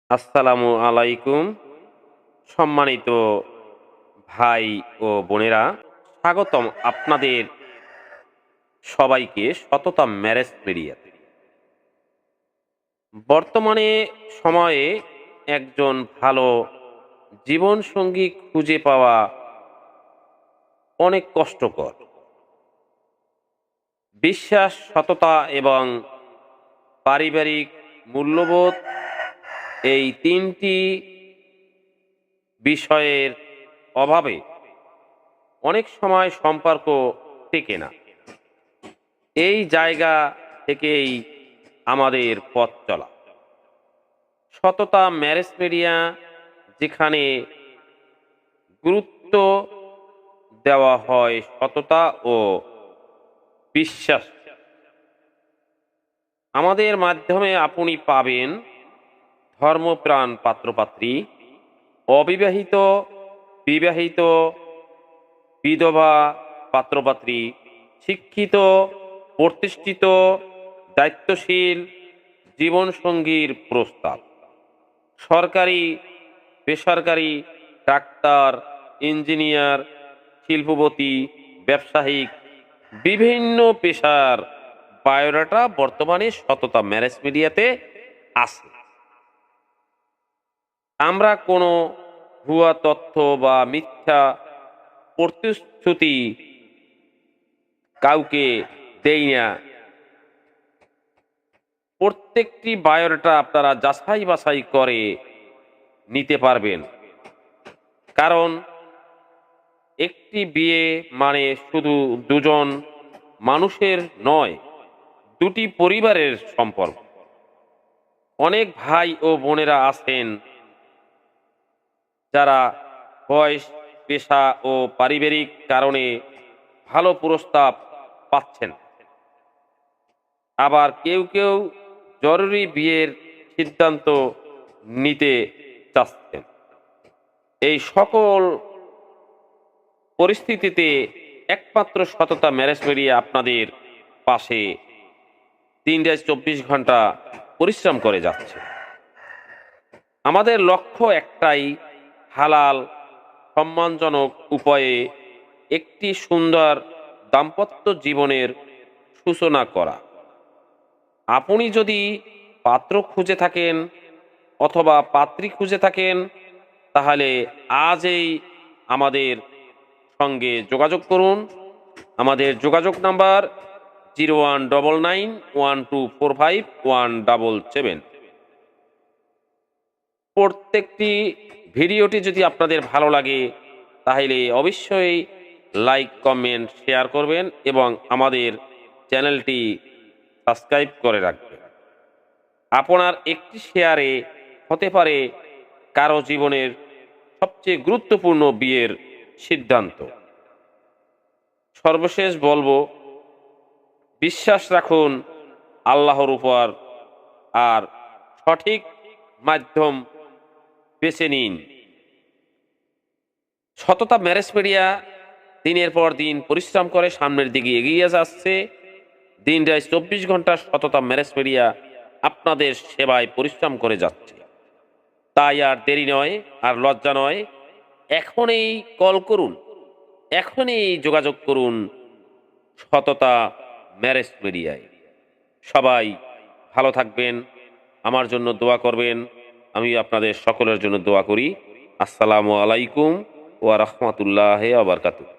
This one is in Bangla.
আসসালামু আলাইকুম। সম্মানিত ভাই ও বোনেরা, স্বাগতম আপনাদের সবাইকে সততা ম্যারেজ মিডিয়াতে। বর্তমানে সময়ে একজন ভালো জীবনসঙ্গী খুঁজে পাওয়া অনেক কষ্টকর। বিশ্বাস, সততা এবং পারিবারিক মূল্যবোধ, এই ৩টি বিষয়ের অভাবে অনেক সময় সম্পর্ক টেকে না। এই জায়গা থেকেই আমাদের পথ চলা। সততা ম্যারেজ মিডিয়া, যেখানে গুরুত্ব দেওয়া হয় সততা ও বিশ্বাস। আমাদের মাধ্যমে আপনি পাবেন ধর্মপ্রাণ পাত্রপাত্রী, অবিবাহিত, বিবাহিত, বিধবা পাত্রপাত্রী, শিক্ষিত, প্রতিষ্ঠিত, দায়িত্বশীল জীবনসঙ্গীর প্রস্তাব। সরকারি, বেসরকারি, ডাক্তার, ইঞ্জিনিয়ার, শিল্পপতি, ব্যবসায়িক, বিভিন্ন পেশার বায়োডাটা বর্তমানে সততা ম্যারেজ মিডিয়াতে আছে। আমরা কোনো ভুয়া তথ্য বা মিথ্যা প্রতিশ্রুতি কাউকে দেই না। প্রত্যেকটি বায়োডাটা আপনারা যাচাই বাছাই করে নিতে পারবেন। কারণ একটি বিয়ে মানে শুধু দুজন মানুষের নয়, দুটি পরিবারের সম্পর্ক। অনেক ভাই ও বোনেরা আছেন যারা বয়স, পেশা ও পারিবারিক কারণে ভালো প্রস্তাব পাচ্ছেন। আবার কেউ কেউ জরুরি বিয়ের সিদ্ধান্ত নিতে চাচ্ছেন। এই সকল পরিস্থিতিতে একমাত্র সততা ম্যারেজ মিডিয়া আপনাদের পাশে 3/24 পরিশ্রম করে যাচ্ছে। আমাদের লক্ষ্য একটাই, হালাল, সম্মানজনক উপায়ে একটি সুন্দর দাম্পত্য জীবনের সূচনা করা। আপনি যদি পাত্র খুঁজে থাকেন অথবা পাত্রী খুঁজে থাকেন, তাহলে আজই আমাদের সঙ্গে যোগাযোগ করুন। আমাদের যোগাযোগ নাম্বার 019912451777। প্রত্যেকটি ভিডিওটি যদি আপনাদের ভালো লাগে তাহলে অবশ্যই লাইক, কমেন্ট, শেয়ার করবেন এবং আমাদের চ্যানেলটি সাবস্ক্রাইব করে রাখবেন। আপনার একটি শেয়ারে হতে পারে কারো জীবনের সবচেয়ে গুরুত্বপূর্ণ বিয়ের সিদ্ধান্ত। সর্বশেষ বলবো, বিশ্বাস রাখুন আল্লাহর উপর, আর সঠিক মাধ্যম বেছে নিন। সততা ম্যারেজ মিডিয়া দিনের পর দিন পরিশ্রম করে সামনের দিকে এগিয়ে যাচ্ছে। 3/24 সততা ম্যারেজ মিডিয়া আপনাদের সেবায় পরিশ্রম করে যাচ্ছে। তাই আর দেরি নয়, আর লজ্জা নয়, এখনই কল করুন, এখনই যোগাযোগ করুন সততা ম্যারেজ মিডিয়ায়। সবাই ভালো থাকবেন, আমার জন্য দোয়া করবেন। আমি আপনাদের সকলের জন্য দোয়া করি। আসসালামু আলাইকুম ওয়া রাহমাতুল্লাহি ওয়া বারাকাতুহু।